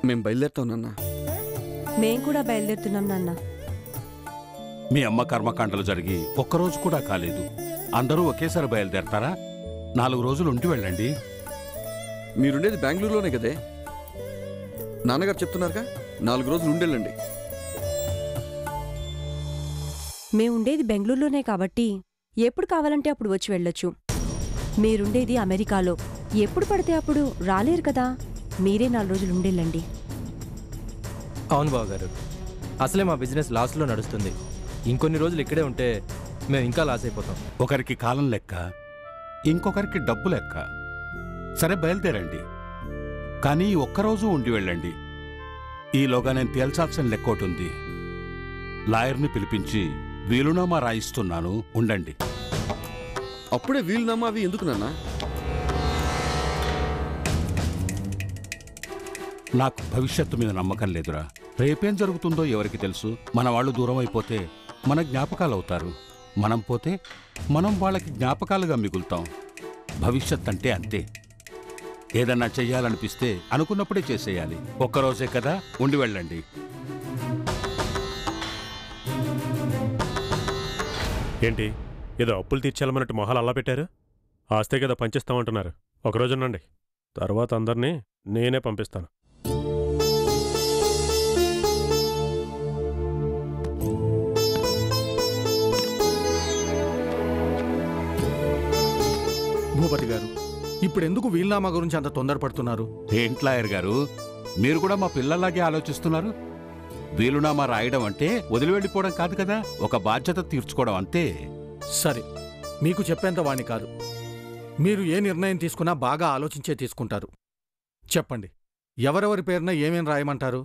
మేము బయలుదేరుతాం నాన్న. మేం కూడా బయలుదేరుతున్నాం నాన్న. మీ అమ్మ కర్మకాండలు జరిగి ఒక్కరోజు కూడా కాలేదు. అందరూ ఒకేసారి బయలుదేరతారా? 4 రోజులు ఉండి వెళ్ళండి. మీరుండేది బెంగళూరులోనే కదే, నాన్నగారు చెప్తున్నారుగా. 4 రోజులు ఉండెళ్ళండి. మేముండేది బెంగళూరులోనే కాబట్టి ఎప్పుడు కావాలంటే అప్పుడు వచ్చి వెళ్ళొచ్చు. మీరుండేది అమెరికాలో, ఎప్పుడు పడితే అప్పుడు రాలేరు కదా. మీరే 4 రోజులు ఉండెళ్ళండి. అవును బావగారు, అసలే మా బిజినెస్ లాస్లో నడుస్తుంది. ఇంకొన్ని రోజులు ఇక్కడే ఉంటే మేము ఇంకా లాస్ అయిపోతాం. ఒకరికి కాలం లెక్క, ఇంకొకరికి డబ్బు లెక్క. సరే బయలుదేరండి, కానీ ఒక్కరోజు ఉండి వెళ్ళండి. ఈలోగా నేను తేల్చాల్సిన లెక్కోటుంది. లాయర్ని పిలిపించి వీలునామా రాయిస్తున్నాను, ఉండండి. అప్పుడే వీలునామా అవి ఎందుకు నాన్న? నాకు భవిష్యత్తు మీద నమ్మకం లేదురా. రేపేం జరుగుతుందో ఎవరికి తెలుసు. మన వాళ్ళు దూరం అయిపోతే మన జ్ఞాపకాలు అవుతారు, మనం పోతే మనం వాళ్ళకి జ్ఞాపకాలుగా మిగులుతాం. భవిష్యత్ అంటే అంతే. ఏదన్నా చెయ్యాలనిపిస్తే అనుకున్నప్పుడే చేసేయాలి. ఒక్కరోజే కదా, ఉండి వెళ్ళండి. ఏంటి ఏదో అప్పులు తీర్చాలన్నట్టు మొహాలు అలా పెట్టారు? ఆస్తే కదా పంచిస్తామంటున్నారు. ఒకరోజునండి, తర్వాత అందరినీ నేనే పంపిస్తాను. భూపతి గారు, ఇప్పుడెందుకు వీలునామా గురించి అంత తొందరపడుతున్నారు? ఏంటి లాయర్ గారు, మీరు కూడా మా పిల్లల్లాగే ఆలోచిస్తున్నారు? వీలునామా రాయడం అంటే వదిలి వెళ్ళిపోవడం కాదు కదా, ఒక బాధ్యత తీర్చుకోవడం అంతే. సరే, మీకు చెప్పేంత వాణ్ణి కాదు. మీరు ఏ నిర్ణయం తీసుకున్నా బాగా ఆలోచించే తీసుకుంటారు. చెప్పండి, ఎవరెవరి పేరున ఏమేం రాయమంటారు?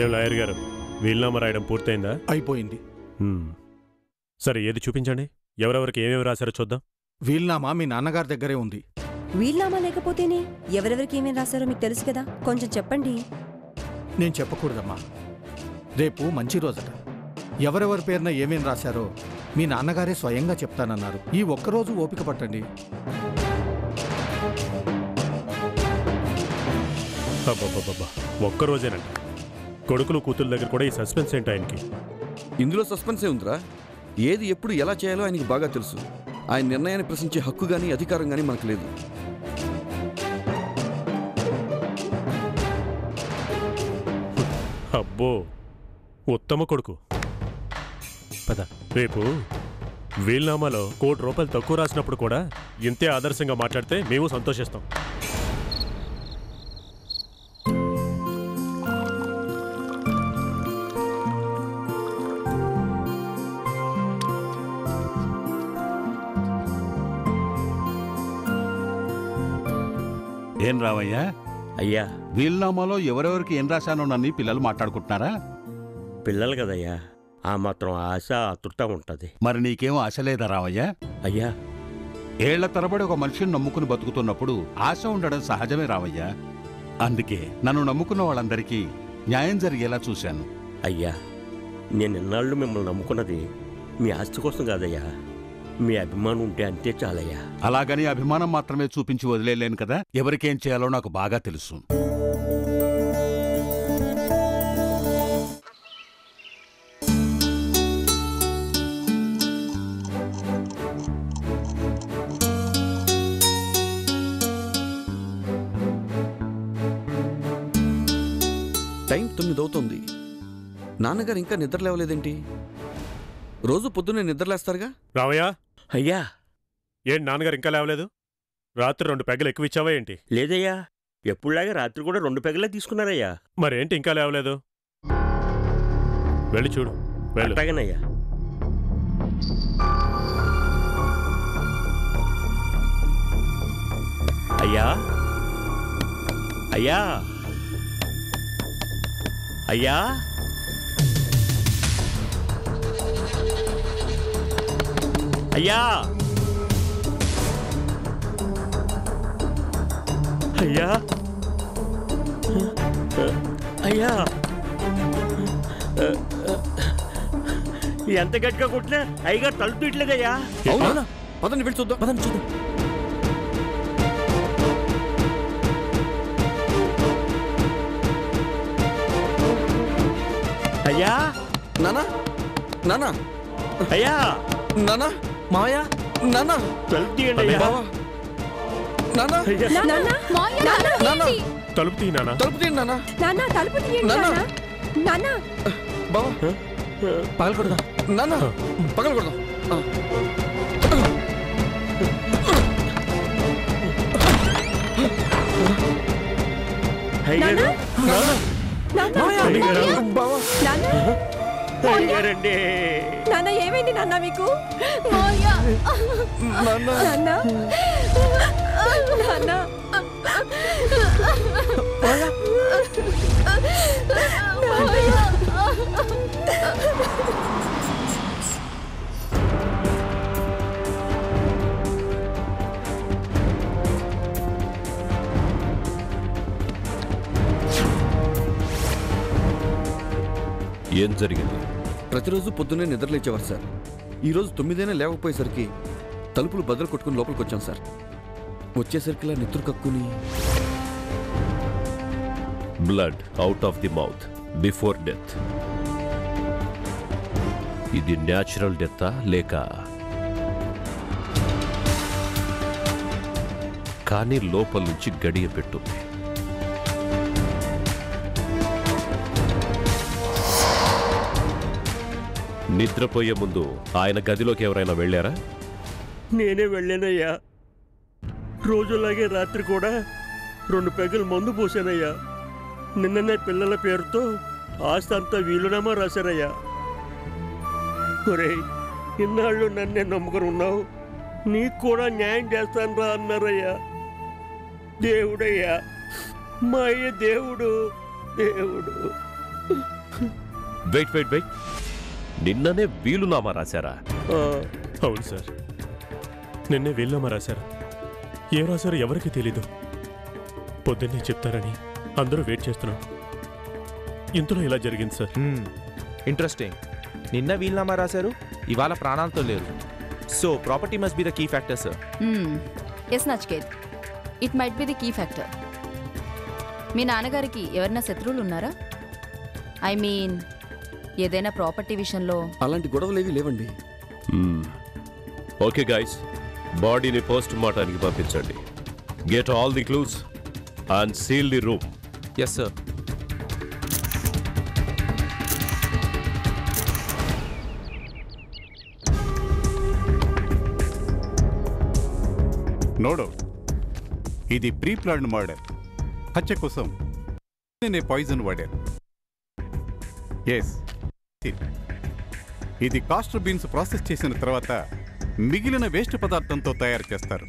ఏం లాయర్ గారు, వీలునామా రాయడం పూర్తయిందా? అయిపోయింది. సరే, ఏది చూపించండి. ఎవరెవరికి ఏమేమి రాశారో చూద్దాం. వీలునామా మీ నాన్నగారి దగ్గరే ఉంది. వీలునామా లేకపోతేనే ఎవరెవరికి ఏమేం రాశారో మీకు తెలుసు కదా, కొంచెం చెప్పండి. నేను చెప్పకూడదమ్మా. రేపు మంచి రోజట. ఎవరెవరి పేరున ఏమేం రాశారో మీ నాన్నగారే స్వయంగా చెప్తానన్నారు. ఈ ఒక్కరోజు ఓపిక పట్టండి. అబ్బబ్బబ్బబ్బా, ఒక్కరోజేనండి. కొడుకులు కూతురు దగ్గర కూడా ఈ సస్పెన్స్ ఏంటి ఆయనకి? ఇందులో సస్పెన్సే ఉందిరా. ఏది ఎప్పుడు ఎలా చేయాలో ఆయనకి బాగా తెలుసు. ఆయన నిర్ణయాన్ని ప్రశ్నించే హక్కు గానీ అధికారం గానీ మనకు లేదు. అబ్బో, ఉత్తమ కొడుకు. పద, రేపు వీలునామాలో ₹1,00,00,000 తక్కువ రాసినప్పుడు కూడా ఇంతే ఆదర్శంగా మాట్లాడితే మేము సంతోషిస్తాం. ఏం రావయ్యా? అయ్యా, వీలునామాలో ఎవరెవరికి ఏం రాశానోనని పిల్లలు మాట్లాడుకుంటున్నారా? పిల్లలు కదయ్యా, ఆ మాత్రం ఆశ ఆతృత ఉంటుంది. మరి నీకేం ఆశ లేదా రావయ్యా? అయ్యా, ఏళ్ల తరబడి ఒక మనిషిని నమ్ముకుని బతుకుతున్నప్పుడు ఆశ ఉండడం సహజమే రావయ్యా. అందుకే నన్ను నమ్ముకున్న వాళ్ళందరికీ న్యాయం జరిగేలా చూశాను. అయ్యా, నేను ఇన్నాళ్ళు మిమ్మల్ని నమ్ముకున్నది మీ ఆస్తి కోసం కాదయ్యా, మీ అభిమానం ఉంటే అంతే చాలయ్యా. అలాగని అభిమానం మాత్రమే చూపించి వదిలేలేను కదా. ఎవరికేం చేయాలో నాకు బాగా తెలుసు. టైం 9 అవుతుంది. నాన్నగారు ఇంకా నిద్ర లేవలేదేంటి? రోజు పొద్దున్నే నిద్రలేస్తారుగా. రావయ్యా. అయ్యా, ఏంటి నాన్నగారు ఇంకా లేవలేదు? రాత్రి 2 పెగ్గలు ఎక్కువ ఇచ్చావా ఏంటి? లేదయ్యా, ఎప్పుడులాగా రాత్రి కూడా 2 పెగలే తీసుకున్నారయ్యా. మరేంటి ఇంకా లేవలేదు? వెళ్ళి చూడు. వెళ్ళు. అట్టగనయ్యా. అయ్యా అయ్యా అయ్యా అయ్యా అయ్యా అయ్యా ఎంత గట్టిగా కొట్టినా అయ్యగా తలుపు తీయట్లేదయ్యా. అవునా? పదండి వెళ్ళి చూద్దాం. పదండి చూద్దాం. అయ్యా నానా నానా అయ్యా నానా మావయ్య నానా తలుపు తీయండి అయ్యా. బావా నానా అయ్యా నానా తలుపు తీ నాన్న. తలుపు తీయండి నానా. నాన్న తలుపు తీయండి నాన్న. నాన్న. బావా పగలకూడదా? నానా పగలకూడదాం. అయ్యారు బావా నాన్న అయ్యారండి. నాన్న ఏమైంది నాన్న మీకు? నానా నాన్న నాన్న ఏం జరిగింది? ప్రతిరోజు పొద్దున్నే నిద్రలేచేవారు సార్. ఈరోజు 9 లేవకపోయేసరికి తలుపులు బదులు కొట్టుకుని లోపలికి వచ్చాం సార్. వచ్చేసరికిలా నిద్ర కక్కుని blood out of the mouth before death. ఇది న్యాచురల్ డెత్తా లేక? కానీ లోపల నుంచి గడియ పెట్టుంది. నిద్రపోయే ముందు ఆయన గదిలోకి ఎవరైనా వెళ్ళారా? నేనే వెళ్ళానయ్యా. రోజులాగే రాత్రి కూడా 2 పెగ్గులు మందు పోసానయ్యా. నిన్ననే పిల్లల పేరుతో ఆస్తి అంతా వీలునామా రాశారయ్యా. ఒరేయ్, ఇన్నాళ్ళు నన్నే నమ్ముకుని ఉన్నావు, నీకు కూడా న్యాయం చేస్తాను రా అన్నారయ్యా. దేవుడయ్యా, మా అయ్య దేవుడు దేవుడు. వెయిట్ వెయిట్ వెయిట్, నిన్ననే వీలునామా రాశారా? అవును సార్, నిన్నే వీలునామా రాశారు. ఏం రాశారో ఎవరికి తెలీదు. పొద్దున్నే చెప్తారని అందరూ వెయిట్ చేస్తున్నాం. ఇంతలో ఇలా జరిగింది సార్. ఇంట్రెస్టింగ్. నిన్న వీలునామా రాశారు, ఇవాళ ప్రాణాలతో లేరు. So property must be the key factor sir. Yes Nachiket, it might be the key factor. మీ నాన్నగారికి ఎవరైనా శత్రువులు ఉన్నారా? ఐ మీన్ ఏదైనా ప్రాపర్టీ విషయంలో? అలాంటి గొడవలేవి లేవండి. ఓకే గైస్, బాడీని పోస్ట్ మార్టానికి పంపించండి. Get all the clues and seal the room. Yes sir. No doubt ఇది ప్రీ ప్లాన్డ్ మర్డర్. హత్య కోసం నేనే పాయిజన్ వాడాను. ఎస్, ఇది కాస్టర్ బీన్స్ ప్రాసెస్ చేసిన తర్వాత మిగిలిన వేస్ట్ పదార్థంతో తయారు చేస్తారు.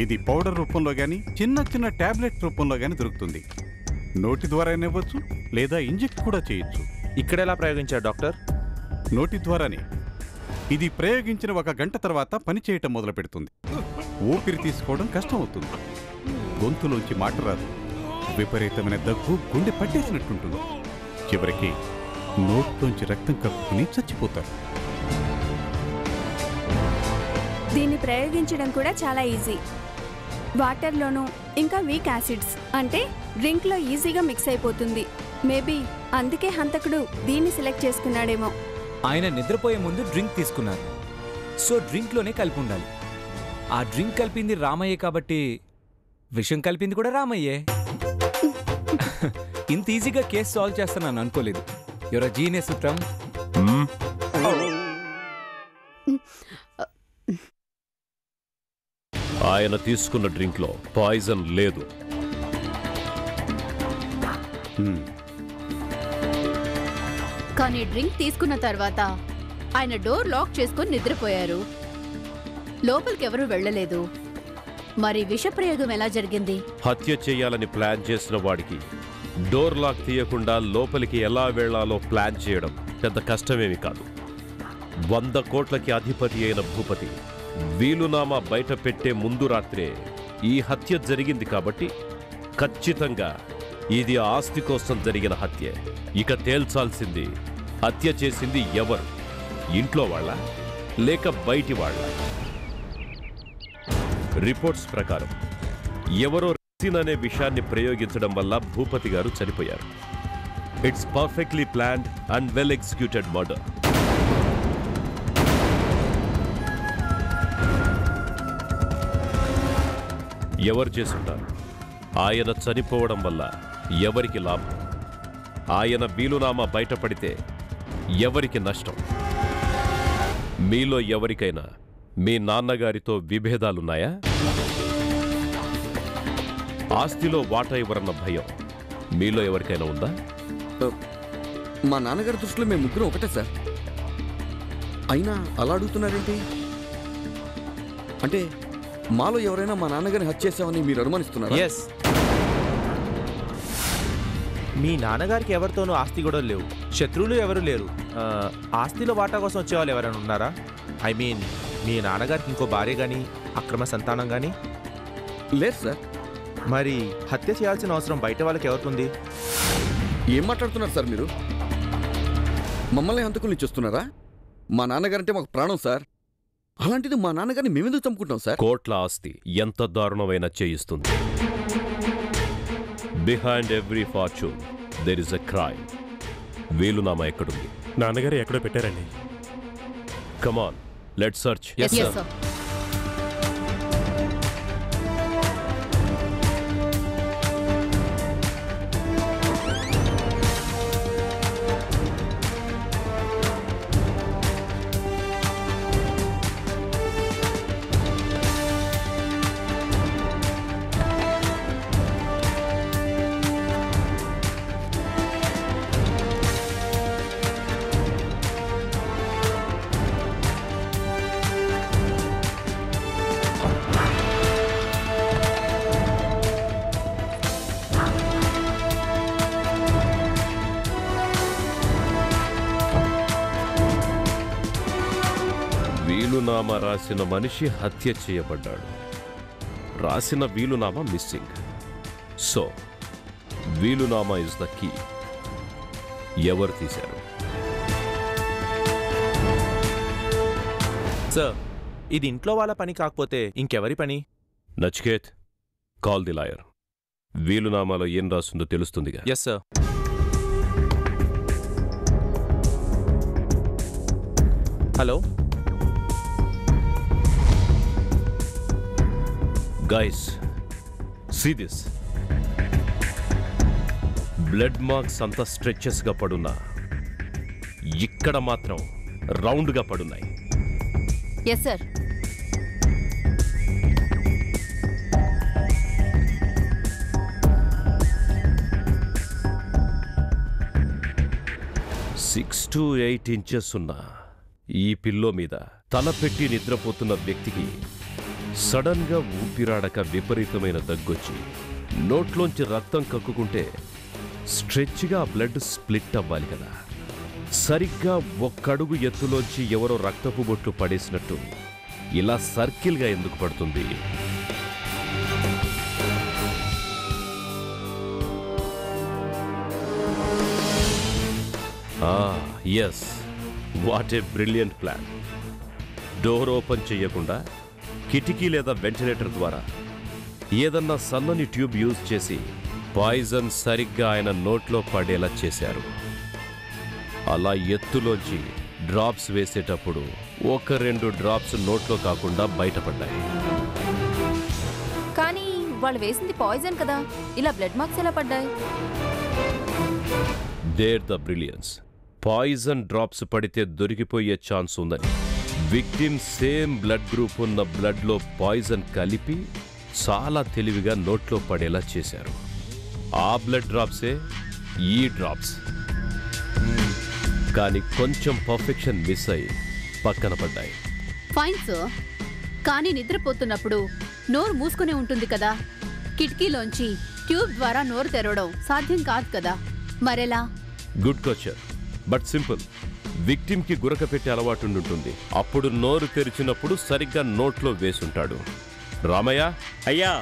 ఇది పౌడర్ రూపంలో కానీ చిన్న చిన్న టాబ్లెట్ రూపంలో కానీ దొరుకుతుంది. నోటి ద్వారా ఇవ్వచ్చు లేదా ఇంజెక్ట్ కూడా చేయొచ్చు. ఇక్కడ ఎలా ప్రయోగించారు డాక్టర్? నోటి ద్వారానే. ఇది ప్రయోగించిన 1 గంట తర్వాత పనిచేయటం మొదలు పెడుతుంది. ఊపిరి తీసుకోవడం కష్టం అవుతుంది. గొంతులోంచి మాట రాదు. విపరీతమైన దగ్గు, గుండె పట్టేసినట్టుంటుంది. చివరికి నోట్లోంచి రక్తం కక్కుని చచ్చిపోతారు. దీన్ని ప్రయోగించడం కూడా చాలా ఈజీ. వాటర్లోనూ ఇంకా వీక్ యాసిడ్స్ అంటే డ్రింక్లో ఈజీగా మిక్స్ అయిపోతుంది. మేబీ అందుకే హంతకుడు దీన్ని సెలెక్ట్ చేసుకున్నాడేమో. ఆయన నిద్రపోయే ముందు డ్రింక్ తీసుకున్నారు, సో డ్రింక్లోనే కలిపి ఉండాలి. ఆ డ్రింక్ కలిపింది రామయ్యే కాబట్టి విషం కలిపింది కూడా రామయ్యే. ఇంత ఈజీగా కేసు సాల్వ్ చేస్తానని అనుకోలేదు. Your a genius Vikram. ఆయన తీసుకున్న డ్రింక్లో పాయిజన్ లేదు. కానీ డ్రింక్ తీసుకున్న తర్వాత ఆయన డోర్ లాక్ చేసుకుని నిద్రపోయారు. లోపలికి ఎవరూ వెళ్ళలేదు. మరి విషప్రయోగం ఎలా జరిగింది? హత్య చేయాలని ప్లాన్ చేసిన వాడికి డోర్ లాక్ తీయకుండా లోపలికి ఎలా వెళ్లాలో ప్లాన్ చేయడం పెద్ద కష్టమేమి కాదు. 100 కోట్లకి అధిపతి అయిన భూపతి వీలునామా బయట పెట్టే ముందు రాత్రే ఈ హత్య జరిగింది కాబట్టి ఖచ్చితంగా ఇది ఆస్తి కోసం జరిగిన హత్య. ఇక తేల్చాల్సింది హత్య చేసింది ఎవరు, ఇంట్లో వాళ్ళ లేక బయటి వాళ్ళ. రిపోర్ట్స్ ప్రకారం ఎవరో రెసిన్ అనే విషయాన్ని ప్రయోగించడం వల్ల భూపతి గారు చనిపోయారు. It's perfectly planned and well executed murder. ఎవరు చేసుంటారు? ఆయన చనిపోవడం వల్ల ఎవరికి లాభం? ఆయన వీలునామా బయటపడితే ఎవరికి నష్టం? మీలో ఎవరికైనా మీ నాన్నగారితో విభేదాలున్నాయా? ఆస్తిలో వాటా ఇవ్వరన్న భయం మీలో ఎవరికైనా ఉందా? మా నాన్నగారి దృష్టిలో మేము ముగ్గురం ఒకటే సార్. అయినా అలా అడుగుతున్నారేంటి? అంటే మాలో ఎవరైనా మా నాన్నగారిని హత్య చేసామని మీరు అనుమానిస్తున్నారా? ఎస్. మీ నాన్నగారికి ఎవరితోనూ ఆస్తి గొడవలు లేవు, శత్రువులు ఎవరు లేరు. ఆస్తిలో వాటా కోసం వచ్చేవాళ్ళు ఎవరైనా ఉన్నారా? ఐ మీన్ మీ నాన్నగారికి ఇంకో భార్య కానీ అక్రమ సంతానం కానీ? లేదు సార్. మరి హత్య చేయాల్సిన అవసరం బయట వాళ్ళకి ఎవరికి? ఏం మాట్లాడుతున్నారు సార్ మీరు? మమ్మల్ని హంతకుల్ని చూస్తున్నారా? మా నాన్నగారంటే మాకు ప్రాణం సార్. అలాంటిది మా నాన్నగారిని మేమెందుకు చంపుకుంటాం సార్? కోట్ల ఆస్తి ఎంత దారుణమైనా చేయిస్తుంది. Behind every fortune there is a crime. వీలునామా ఎక్కడుంది? నాన్నగారు ఎక్కడో పెట్టారండి. Come on, let's search. Yes, sir. వీలునామా రాసిన మనిషి హత్య చేయబడ్డాడు. రాసిన వీలునామా మిస్సింగ్. సో వీలునామా ఇస్ ద కీ. ఎవరు తీశారు? సార్, ఇది ఇంట్లో వాళ్ళ పని కాకపోతే ఇంకెవరి పని? Nachiket, call the lawyer. వీలునామాలో ఏం రాస్తుందో తెలుస్తుందిగా. Yes sir. Hello guys, see this. Blood marks అంతా స్ట్రెచెస్గా పడున్నా ఇక్కడ మాత్రం రౌండ్గా పడున్నాయి. Yes sir. Six to 8 inches ఉన్న ఈ పిల్లో మీద తల పెట్టి నిద్రపోతున్న వ్యక్తికి సడన్ గా ఊపిరాడక విపరీతమైన దగ్గొచ్చి నోట్లోంచి రక్తం కక్కుకుంటే స్ట్రెచ్గా బ్లడ్ స్ప్లిట్ అవ్వాలి కదా. సరిగ్గా ఒక్కడుగు ఎత్తులోంచి ఎవరో రక్తపు బొట్లు పడేసినట్టు ఇలా సర్కిల్గా ఎందుకు పడుతుంది? Yes, what a brilliant plan. Door open చేయకుండా కిటికీ లేదా వెంటిలేటర్ ద్వారా ఏదన్నా సన్నని ట్యూబ్ యూజ్ చేసి పాయిజన్ సరిగ్గా ఆయన నోట్లో పడేలా చేశారు. అలా ఎత్తులోంచి డ్రాప్స్ వేసేటప్పుడు 1-2 డ్రాప్స్ నోట్లో కాకుండా బయటపడ్డాయి. కానీ వాళ్ళు వేసింది పాయిజన్ కదా, ఇలా బ్లడ్ మార్క్స్ ఎలా పడ్డాయి? There the brilliance. Poison drops పడితే దొరికిపోయే ఛాన్స్ ఉందని విక్టిమ్ సేమ్ బ్లడ్ గ్రూప్ ఉన్న బ్లడ్లో పాయిజన్ కలిపి చాలా తెలివిగా నోట్లో పడేలా చేశారు. ఆ బ్లడ్ డ్రాప్సే ఈ డ్రాప్స్. కానీ కొంచెం పర్ఫెక్షన్ మిస్ అయి పక్కన పడ్డాయి. ఫైన్ సార్, కానీ నిద్రపోతున్నప్పుడు నోరు మూసుకునే ఉంటుంది కదా. కిటికీలోంచి ట్యూబ్ ద్వారా నోరు తెరవడం సాధ్యం కాదు కదా, మరెలా? Good question, but simple. Victim కి గురక పెట్టే అలవాటుంటుంది. అప్పుడు నోరు తెరిచినప్పుడు సరిగ్గా నోట్లో వేసుంటాడు. రామయ్య, అయ్యా,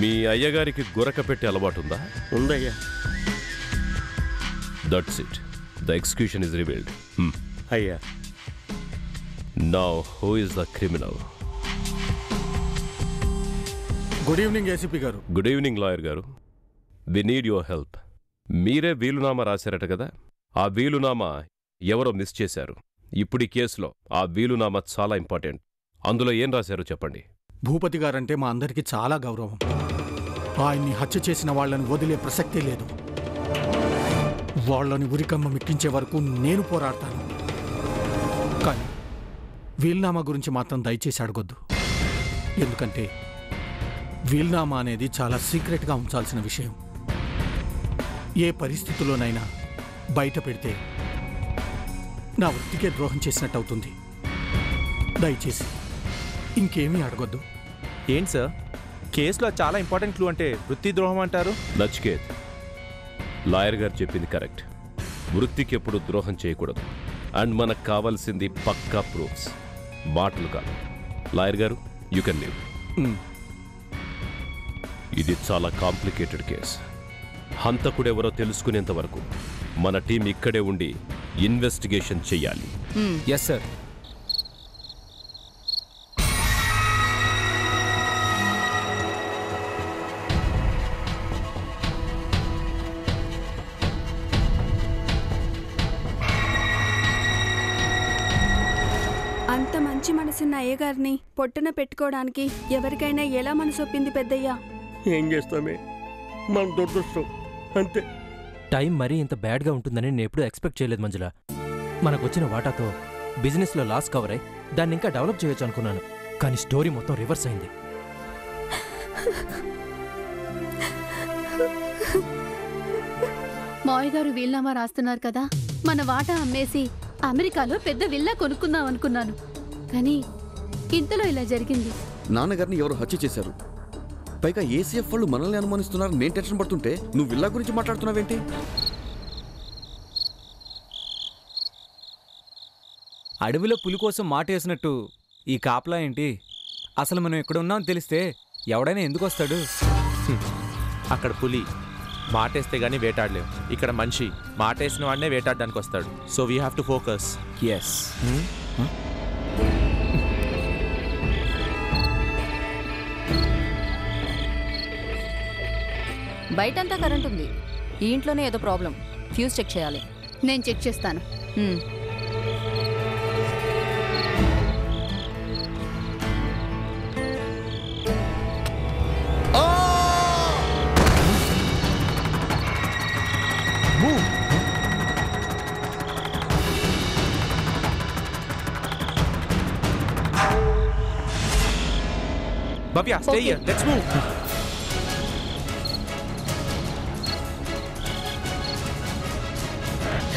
మీ అయ్యగారికి గురక పెట్టే అలవాటుందా? ఉందయ్యా. That's it. The execution is revealed. అయ్యా, now who is the criminal? Good evening ACP గారు. గుడ్ ఈవినింగ్ లాయర్ గారు. We need your help. మీరే వీలునామా రాశారట కదా, ఆ వీలునామా ఎవరో మిస్ చేశారు. ఇప్పుడు ఈ కేసులో ఆ వీలునామా చాలా ఇంపార్టెంట్. అందులో ఏం రాశారో చెప్పండి. భూపతి గారంటే మా అందరికీ చాలా గౌరవం. ఆయన్ని హత్య చేసిన వాళ్ళని వదిలే ప్రసక్తే లేదు. వాళ్ళని ఉరికమ్మ మిక్కించే వరకు నేను పోరాడతాను. కానీ వీల్నామా గురించి మాత్రం దయచేసి అడగొద్దు. ఎందుకంటే వీల్నామా అనేది చాలా సీక్రెట్గా ఉంచాల్సిన విషయం. ఏ పరిస్థితుల్లోనైనా బయట పెడితే నా వృత్తికే ద్రోహం చేసినట్టు అవుతుంది. దయచేసి ఇంకేమీ అడగొద్దు. ఏంటి సార్, కేసులో చాలా ఇంపార్టెంట్ క్లూ అంటే వృత్తి ద్రోహం అంటారు? నచికేత్, లాయర్ గారు చెప్పింది కరెక్ట్. వృత్తికి ఎప్పుడు ద్రోహం చేయకూడదు. అండ్ మనకు కావాల్సింది పక్కా ప్రూఫ్స్, మాటలు కాదు. లాయర్ గారు, యూ కెన్ లీవ్. ఇది చాలా కాంప్లికేటెడ్ కేసు. హంతకుడెవరో తెలుసుకునేంత వరకు మన టీం ఇక్కడే ఉండి ఇన్వెస్టిగేషన్ చెయ్యాలి. Yes sir. అంత మంచి మనసున్న అయ్యగారిని పొట్టున పెట్టుకోవడానికి ఎవరికైనా ఎలా మనసొప్పింది పెద్దయ్యా? ఏం చేస్తామే, మన దురదృష్టం అంతే. టైం మరీ ఇంత బ్యాడ్గా ఉంటుందని నేను ఎప్పుడూ ఎక్స్పెక్ట్ చేయలేదు మంజుల. మనకొచ్చిన వాటాతో బిజినెస్లో లాస్ కవర్ అయి దాన్ని ఇంకా డెవలప్ చేయొచ్చు అనుకున్నాను. కానీ స్టోరీ మొత్తం రివర్స్ అయింది. మావయ్య గారు వీల్నామా రాస్తున్నారు కదా, మన వాటా అమ్మేసి అమెరికాలో పెద్ద విల్లా కొనుక్కుందాం అనుకున్నాను. కానీ ఇంతలో ఇలా జరిగింది. నాన్నగారిని ఎవరు హత్య చేశారు, పైగా ఏసీఎఫ్ వాళ్ళు మనల్ని అనుమానిస్తున్నారు. నేను టెన్షన్ పడుతుంటే నువ్వు విల్లా గురించి మాట్లాడుతున్నావేంటి? అడవిలో పులి కోసం మాటేసినట్టు ఈ కాపలా ఏంటి? అసలు మనం ఎక్కడ ఉన్నాం తెలిస్తే ఎవడైనా ఎందుకు వస్తాడు? అక్కడ పులి మాటేస్తే గానీ వేటాడలేవు. ఇక్కడ మనిషి మాటేసిన వాడినే వేటాడడానికి వస్తాడు. So we have to focus. Yes. బయటంతా కరెంట్ ఉంది, ఈ ఇంట్లోనే ఏదో ప్రాబ్లం. ఫ్యూజ్ చెక్ చేయాలి. నేను చెక్ చేస్తాను. Bhavya, stay here. Let's move.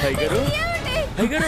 అయ్యగారు, అయ్యగారు,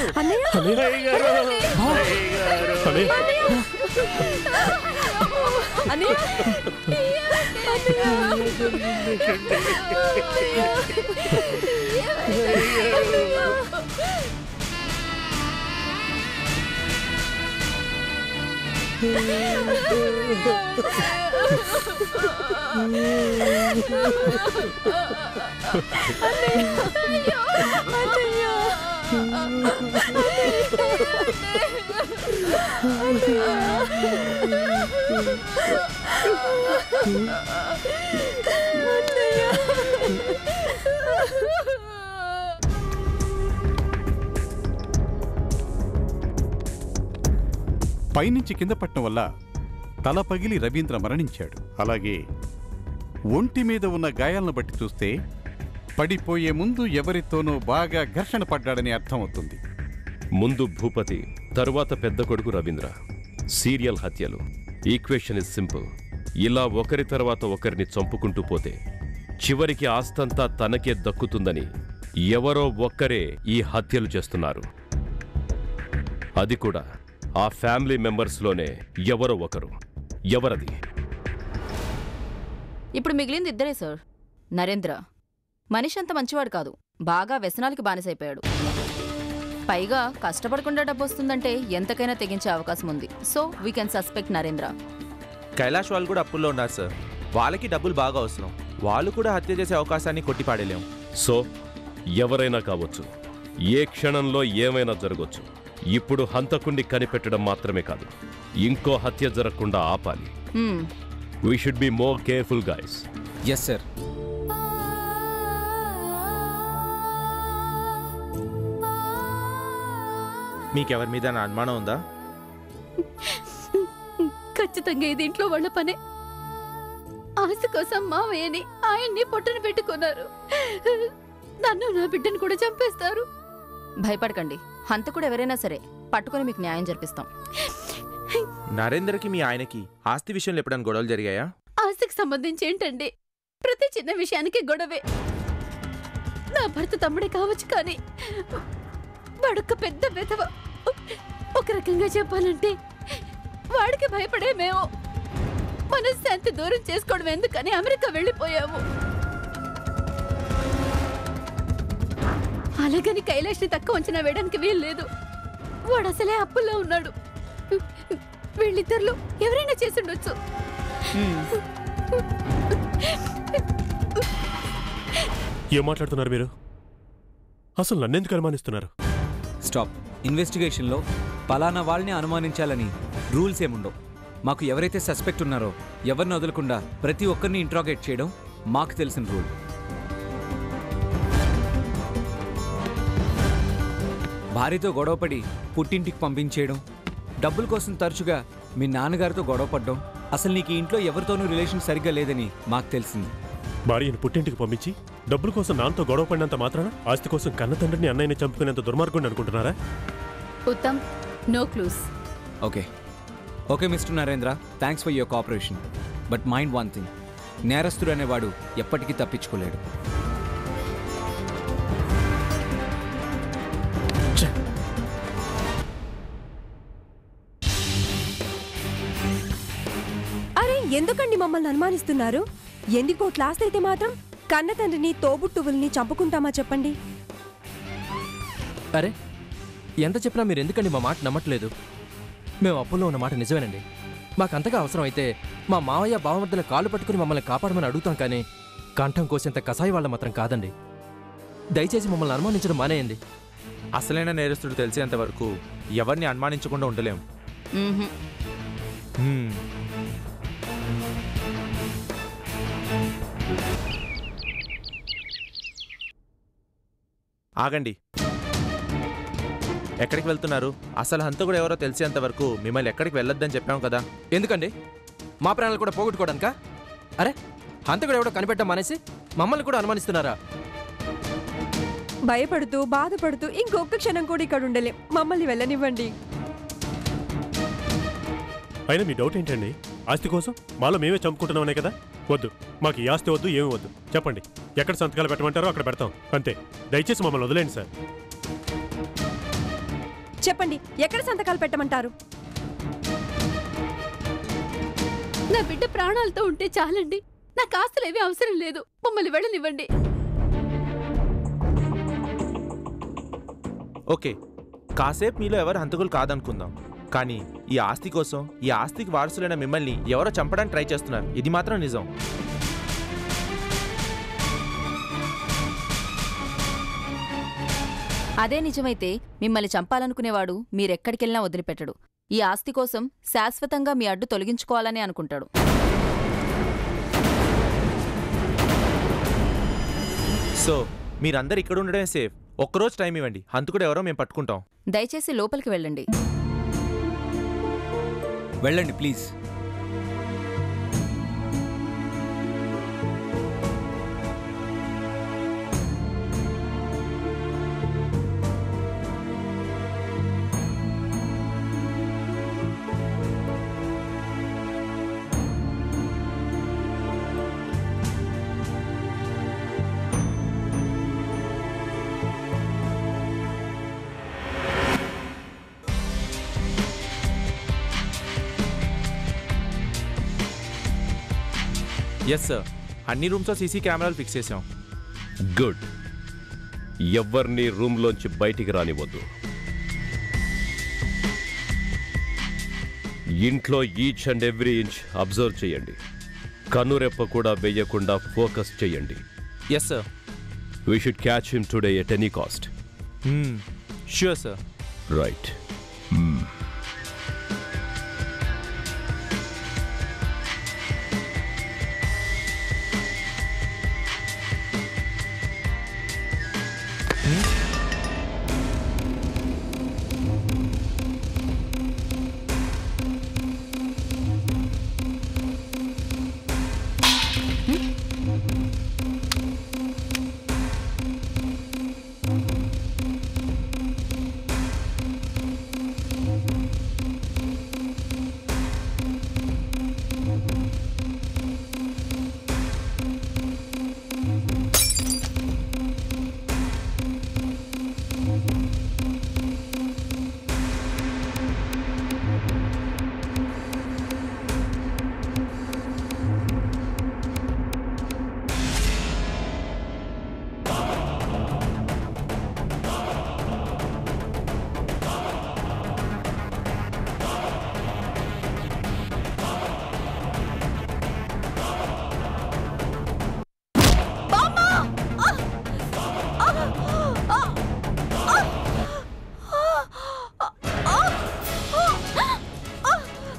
పైనుంచి కింద పట్టడం వల్ల తల పగిలి రవీంద్ర మరణించాడు. అలాగే ఒంటి మీద ఉన్న గాయాలను బట్టి చూస్తే పడిపోయే ముందు ఎవరితోనో బాగా ఘర్షణ పడ్డాడని అర్థమవుతుంది. ముందు భూపతి, తరువాత పెద్ద కొడుకు రవీంద్ర. సీరియల్ హత్యలు. Equation is simple. ఇలా ఒకరి తర్వాత ఒకరిని చంపుకుంటూ పోతే చివరికి ఆస్తంతా తనకే దక్కుతుందని ఎవరో ఒక్కరే ఈ హత్యలు చేస్తున్నారు. అది కూడా ఆ ఫ్యామిలీ మెంబర్స్లోనే ఎవరో ఒకరు. ఎవరది? ఇప్పుడు మిగిలింది ఇద్దరే సార్. నరేంద్ర మనిషి అంత మంచివాడు కాదు, బాగా వ్యసనాలకి బానిసైపోయాడు. పైగా కష్టపడకుండా డబ్బు వస్తుందంటే ఎంతకైనా తెగించే అవకాశం ఉంది. So we can suspect Narendra. Kailash వాళ్ళు కూడా అప్పుల్లో ఉన్నారు సార్. వాళ్ళకి డబ్బులు బాగా అవసరం. వాళ్ళు కూడా హత్య చేసే అవకాశాన్ని కొట్టిపాడలేం. సో ఎవరైనా కావచ్చు, ఏ క్షణంలో ఏమైనా జరగవచ్చు. ఇప్పుడు హంతకుణ్ణి కనిపెట్టడం మాత్రమే కాదు, ఇంకో హత్య జరగకుండా ఆపాలి. We should be more careful guys. Yes sir. మీకెవరి మీద నా అనుమానం ఉందా? ఖచ్చితంగా ఇది ఇంట్లో వాళ్ళ పనే. ఆశ కోసం మావయ్యని ఆయన్ని పొట్టను పెట్టుకున్నారు. నన్ను నా బిడ్డను కూడా చంపేస్తారు. భయపడకండి, హంతకుడు ఎవరైనా సరే పట్టుకుని మీకు న్యాయం జరిపిస్తాం. నరేంద్రకి మీ ఆయనకి ఆస్తి విషయంలో ఎప్పుడైనా గొడవలు జరిగాయా? ఆస్తికి సంబంధించి ఏంటండి, ప్రతి చిన్న విషయానికి గొడవే. నా భర్త తమ్ముడే కావచ్చు, కానీ వాడొక్క పెద్ద వెధవ. ఒక రకంగా చెప్పాలంటే వాడికి భయపడే మేము మనశ్శాంతి దూరం చేసుకోవడం ఎందుకని అమెరికా వెళ్ళిపోయాము. అలాగని కైలాష్ని తక్కువ అంచనా వేయడానికి వీల్లేదు. వాడు అసలే అప్పుల్లో ఉన్నాడు. వీళ్ళిద్దరిలో ఎవరైనా చేసుండొచ్చు. ఏం మాట్లాడుతున్నారు మీరు? అసలు నన్నెందుకు అనుమానిస్తున్నారు? స్టాప్. ఇన్వెస్టిగేషన్లో పలానా వాళ్ళని అనుమానించాలని రూల్స్ ఏముండవు. మాకు ఎవరైతే సస్పెక్ట్ ఉన్నారో ఎవరిని వదలకుండా ప్రతి ఒక్కరిని ఇంట్రాగేట్ చేయడం మాకు తెలిసిన రూల్. భార్యతో గొడవపడి పుట్టింటికి పంపించేయడం, డబ్బుల కోసం తరచుగా మీ నాన్నగారితో గొడవపడ్డం, అసలు నీకు ఇంట్లో ఎవరితోనూ రిలేషన్ సరిగ్గా లేదని మాకు తెలిసింది. భార్యను పుట్టింటికి పంపించి డబ్బుల కోసం నాన్నతో గొడవ పడినంత మాత్రాన ఆస్తి కోసం కన్న తండ్రిని అన్నయ్యని చంపుకునేంత దుర్మార్గుడిని అనుకుంటున్నారా? Uttam, no clues. Okay okay mister Narendra, thanks for your cooperation. But mind one thing, నేరస్తుడు అనేవాడు ఎప్పటికీ తప్పించుకోలేడు. అరే ఎందుకండి మమ్మల్ని అనుమానిస్తున్నారు? ఎన్ని కోట్ల ఆస్తి అయితే మాత్రం కన్న తండ్రిని తోబుట్టువుల్ని చంపుకుంటామా చెప్పండి? అరే ఎంత చెప్పినా మీరు ఎందుకండి మా మాట నమ్మట్లేదు? మేము అప్పుల్లో ఉన్న మాట నిజమేనండి. మాకంతగా అవసరం అయితే మా మావయ్య బావమర్దల కాళ్ళు పట్టుకుని మమ్మల్ని కాపాడమని అడుగుతాం, కానీ కంఠం కోసేంత కసాయి వాళ్ళ మాత్రం కాదండి. దయచేసి మమ్మల్ని అనుమానించడం మానేయండి. అసలైన నేరస్తుడు తెలిసేంత వరకు ఎవరిని అనుమానించకుండా ఉండలేం. ఆగండి, ఎక్కడికి వెళ్తున్నారు? అసలు హంతకుడు ఎవరో తెలిసేంత వరకు మిమ్మల్ని ఎక్కడికి వెళ్ళొద్దని చెప్పాము కదా. ఎందుకండి? మా ప్రాణాలు కూడా పోగొట్టుకోవడానికా? అరే హంతకుడు ఎవడో కనిపెట్టడం మానేసి మమ్మల్ని కూడా అనుమానిస్తున్నారా? భయపడుతూ బాధపడుతూ ఇంకొక క్షణం కూడా ఇక్కడ ఉండలేం. మమ్మల్ని వెళ్ళనివ్వండి. అయినా మీ డౌట్ ఏంటండి? ఆస్తి కోసం మాలో మేమే చంపుకుంటున్నామనే కదా. వద్దు, మాకు ఈ ఆస్తి వద్దు, ఏమి వద్దు. చెప్పండి, ఎక్కడ సంతకాలు పెట్టమంటారో అక్కడ పెడతాం, అంతే. దయచేసి మమ్మల్ని వదిలేండి సార్. చెప్పండి, ఎక్కడ సంతకాలు పెట్టమంటారు? నా బిడ్డ ప్రాణాలతో ఉంటే చాలండి. నాకు ఆస్తులేవి అవసరం లేదు. మమ్మల్ని వెళ్ళనివ్వండి. ఓకే, కాసేపు మీలో ఎవరు హంతకులు కాదనుకుందాం, కానీ ఈ ఆస్తి కోసం, ఈ ఆస్తికి వారసులైన మిమ్మల్ని ఎవరో చంపడానికి ట్రై చేస్తున్నారు. ఇది మాత్రం నిజం. అదే నిజమైతే మిమ్మల్ని చంపాలనుకునేవాడు మీరెక్కడికెళ్ళినా వదిలిపెట్టడు. ఈ ఆస్తి కోసం శాశ్వతంగా మీ అడ్డు తొలగించుకోవాలని అనుకుంటాడు. సో మీరందరూ ఇక్కడ ఉండడమే సేఫ్. ఒక్కరోజు టైం ఇవ్వండి, హంతకుడు ఎవరో మేము పట్టుకుంటాం. దయచేసి లోపలికి వెళ్ళండి. వెళ్ళండి ప్లీజ్. ఎస్ సార్, అన్ని రూమ్స్లో సీసీ కెమెరాలు ఫిక్స్ చేసాం. గుడ్. ఎవ్వరిని రూమ్లోంచి బయటికి రానివ్వద్దు. ఇంట్లో each and every inch observe చేయండి. కన్నురెప్ప కూడా వెయ్యకుండా ఫోకస్ చేయండి. Yes sir. We should catch him today at any cost. Sure sir. Right.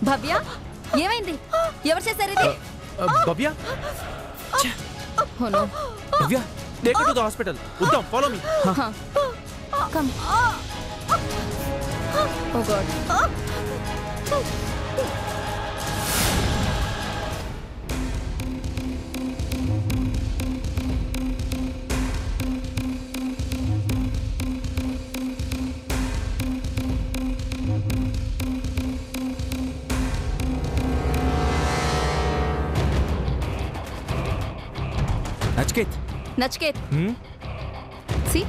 Bhavya, ఏమైంది? ఎవరు చేశారు ఇది? Bhavya, Oh no. Bhavya, take to the hospital. Uttam, follow me. Come. Oh God. Nachiket. Nachiket. See?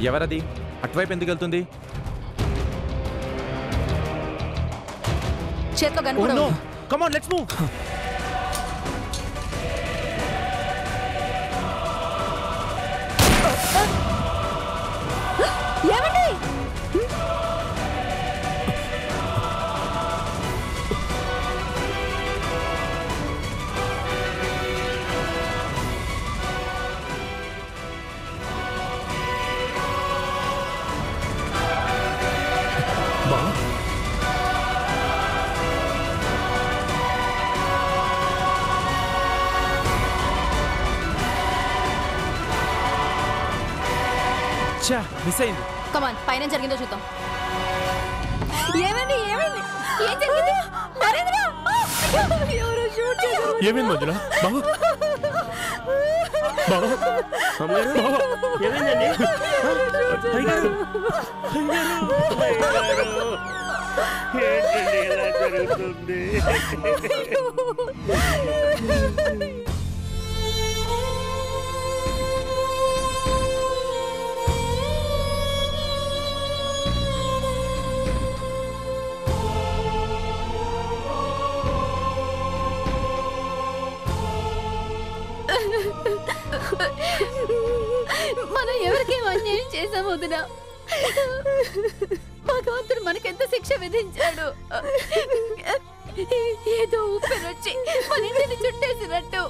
ఎవరది? అటువైపు ఎందుకు వెళ్తుంది? చేత్తో గన్ కూడా ఉంది. Come on, let's move. ఏమండి? ఛా, మిస్ అయింది. కమాన్, పైన జరిగిందో చూద్దాం. ఏమండి? ఏమైంది? ఏం జరిగింది? నరేంద్ర! ఎవరో షూట్ చేశారు. ఏమైంది మంజుల? బాబు, బాబు, అమ్మగారు, ఏమైందండి? అయ్యగారు, అయ్యగారు, ఏంటండి ఇలా జరుగుతుంది? మనం ఎవరికేం అన్యాయం చేసాం వదినా? భగవంతుడు మనకెంత శిక్ష విధించాడు. ఏదో ఊపిరొచ్చి మన ఇంటిని చుట్టేసినట్టు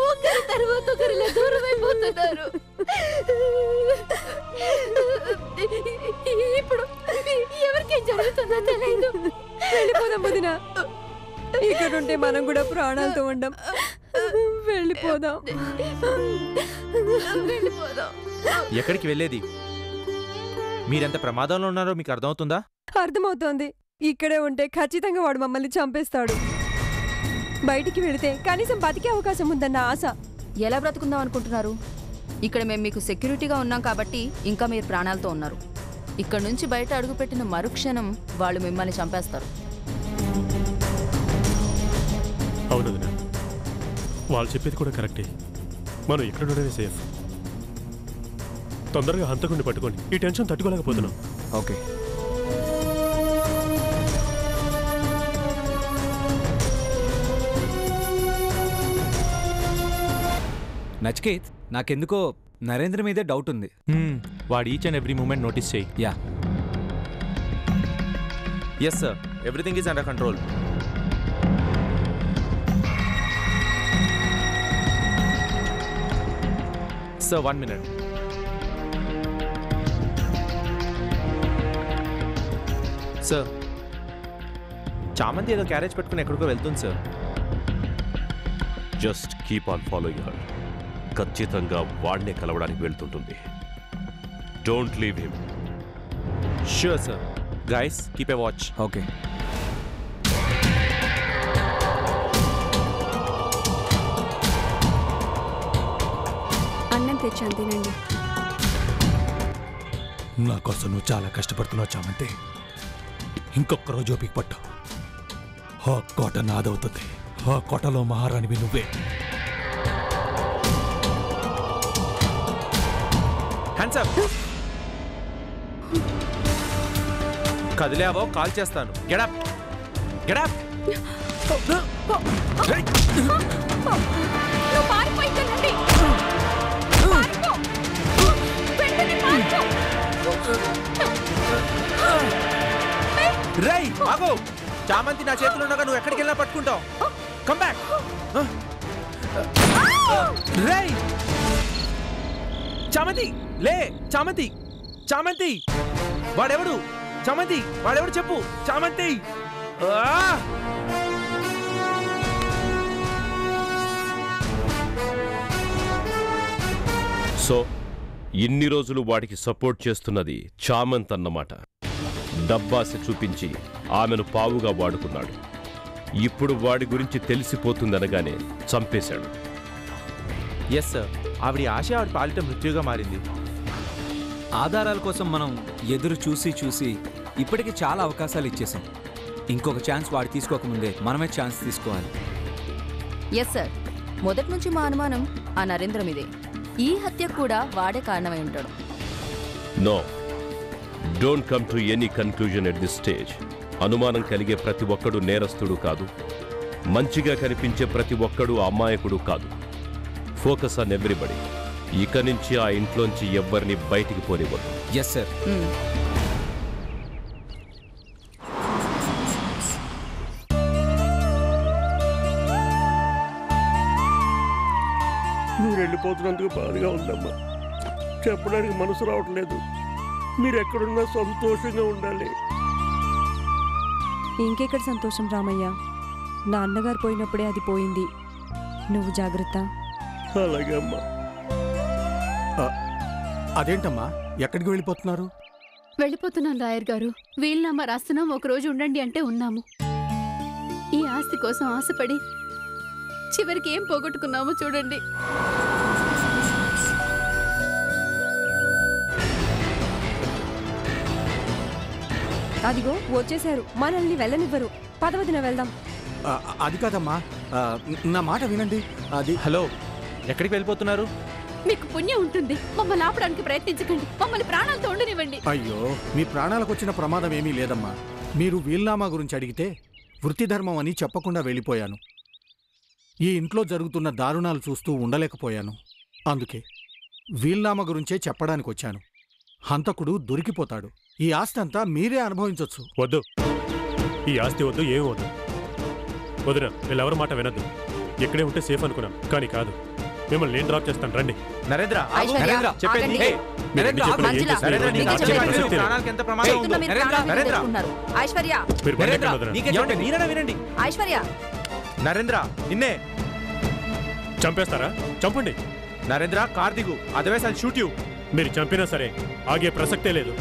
ఒకరి తర్వాత ఒకరిలా దూరం అయిపోతున్నారు. ఇప్పుడు ఎవరికేం జరుగుతుందో తెలియదు. వెళ్ళిపోదాం వదినా. ఇక్కడుంటే మనం కూడా ప్రాణాలతో ఉండం. వెళ్ళిపోదాం. ఎక్కడికి వెళ్ళేది? మీరెంత ప్రమాదంలో ఉన్నారో మీకు అర్థమవుతుందా? అర్థమవుతోంది. ఇక్కడే ఉంటే ఖచ్చితంగా వాడు మమ్మల్ని చంపేస్తాడు. బయటికి వెళితే కనీసం బతికే అవకాశం ఉందన్న ఆశ. ఎలా బ్రతుకుందాం అనుకుంటున్నారు? ఇక్కడ మేము మీకు సెక్యూరిటీగా ఉన్నాం కాబట్టి ఇంకా మీరు ప్రాణాలతో ఉన్నారు. ఇక్కడ నుంచి బయట అడుగుపెట్టిన మరుక్షణం వాళ్ళు మిమ్మల్ని చంపేస్తారు. అవును వదినా, వాళ్ళు చెప్పేది కూడా కరెక్టే. మనం ఇక్కడ ఉండడమే సేఫ్. తొందరగా హంతకుడిని పట్టుకోండి. ఈ టెన్షన్ తట్టుకోలేకపోతున్నాం. ఓకే. నచికేత్, నాకెందుకో నరేంద్ర మీదే డౌట్ ఉంది. వాడు each and every moment notice చేయి. Yeah. Yes sir, everything is under control. Sir 1 minute. Sir, Chamanthi ఏదో క్యారేజ్ పెట్టుకుని ఎక్కడికో వెళ్తుంది sir. Just keep on following her. ఖచ్చితంగా వాడినే కలవడానికి వెళ్తుంటుంది. Don't leave him. Sure sir. Guys, keep a watch. Okay. అన్నం తెచ్చాను, తినండి. నా కోసం నువ్వు చాలా కష్టపడుతున్నావు చామంతి. ఇంకొక రోజు ఓపిక పట్టు. ఆ కోట నాదవుతుంది. ఆ కోటలో మహారాణివి నువ్వే. Hands up. కదిలేవో కాల్ చేస్తాను. Get up get up. రేయ్ ఆగో. చామంతి నా చేతిలో ఉండగా నువ్వు ఎక్కడికి వెళ్ళినా పట్టుకుంటావు. Come back. రేయ్ చామంతి, లే. చామంతి, చామంతి వాడెవడు? చామంతి వాడెవడు చెప్పు. చామంతి. సో ఇన్ని రోజులు వాడికి సపోర్ట్ చేస్తున్నది చామంత్ అన్నమాట. డబ్బాస చూపించి ఆమెను పావుగా వాడుకున్నాడు. ఇప్పుడు వాడి గురించి తెలిసిపోతుందనగానే చంపేశాడు. ఎస్ సార్, ఆవిడ ఆశ ఆవిడ పాలిట మృత్యుగా మారింది. ఆధారాల కోసం మనం ఎదురు చూసి చూసి ఇప్పటికి చాలా అవకాశాలు ఇచ్చేసాం. ఇంకొక ఛాన్స్ వాడు తీసుకోకముందే మనమే ఛాన్స్ తీసుకోవాలి. ఎస్ సార్, మొదటి నుంచి మా అనుమానం ఆ నరేంద్ర మీదే. ఈ హత్యకు కూడా వాడే కారణమై ఉంటాడు. No, don't come to any conclusion at this stage. అనుమానం కలిగే ప్రతి ఒక్కడు నేరస్తుడు కాదు. మంచిగా కనిపించే ప్రతి ఒక్కడు అమాయకుడు కాదు. Focus on everybody. ఇక నుంచి ఆ ఇంట్లోంచి ఎవ్వరిని బయటికి పోనివ్వదు. Yes sir. మీరు వెళ్ళిపోతున్నందుకు బాధగా ఉందమ్మా. చెప్పడానికి మనసు రావట్లేదు. మీరు ఎక్కడున్నా సంతోషంగా ఉండాలి. ఇంకెక్కడ సంతోషం రామయ్య. నా అన్నగారు పోయినప్పుడే అది పోయింది. నువ్వు జాగ్రత్త. అలాగే అమ్మా. అదేంటమ్మా, ఎక్కడికి వెళ్ళిపోతున్నారు? వెళ్ళిపోతున్నాను లాయర్ గారు. వీలునామా రాస్తున్నాం, ఒకరోజు ఉండండి అంటే ఉన్నాము. ఈ ఆస్తి కోసం ఆశపడి చివరికి ఏం పోగొట్టుకున్నామో చూడండి. అదిగో వచ్చేశారు. మనల్ని వెళ్ళనివ్వరు. పదవదిన వెళ్దాం. అది కాదమ్మా, నా మాట వినండి. అది హలో, ఎక్కడికి వెళ్ళిపోతున్నారు? మీకు పుణ్యం ఉంటుంది. మమ్మల్ని ఆపడానికి ప్రయత్నించకండి. మమ్మల్ని ప్రాణాలతో ఉండనివ్వండి. అయ్యో, మీ ప్రాణాలకు వచ్చిన ప్రమాదం ఏమీ లేదమ్మా. మీరు వీల్నామా గురించి అడిగితే వృత్తి ధర్మం అని చెప్పకుండా వెళ్ళిపోయాను. ఈ ఇంట్లో జరుగుతున్న దారుణాలు చూస్తూ ఉండలేకపోయాను. అందుకే వీల్నామా గురించే చెప్పడానికి వచ్చాను. హంతకుడు దొరికిపోతాడు. ఈ ఆస్తి అంతా మీరే అనుభవించవచ్చు. వద్దు, ఈ ఆస్తి వద్దు, ఏం వద్దు. వదిన, వీళ్ళెవరి మాట వినద్దు. ఎక్కడే ఉంటే సేఫ్ అనుకున్నాం, కానీ కాదు. మిమ్మల్ని నేను డ్రాప్ చేస్తాను, రండి. నరేంద్ర, ఐశ్వర్య, నరేంద్ర చెప్పేది. ఆగండి. ఏయ్, నరేంద్ర, మంజుల, నరేంద్ర, నీకు నీకు చెప్పేది చెప్పేది. విను. ప్రాణాలకు ఎంత ప్రమాదం ఉందో. మీరు నరేంద్ర, ప్రాణాలు నరేంద్ర, తెచ్చుకున్నారు. ఐశ్వర్య, మీరు బండి నరేంద్ర, ఎక్కండి వదిన. నీకే చెప్పండి. మీరైనా వినండి. ఐశ్వర్య. నరేంద్ర, నిన్నే. చంపేస్తారా? చంపండి. నరేంద్ర, కార్ దిగు. Otherwise I'll shoot you. మీరు చంపినా సరే ఆగే ప్రసక్తే లేదు.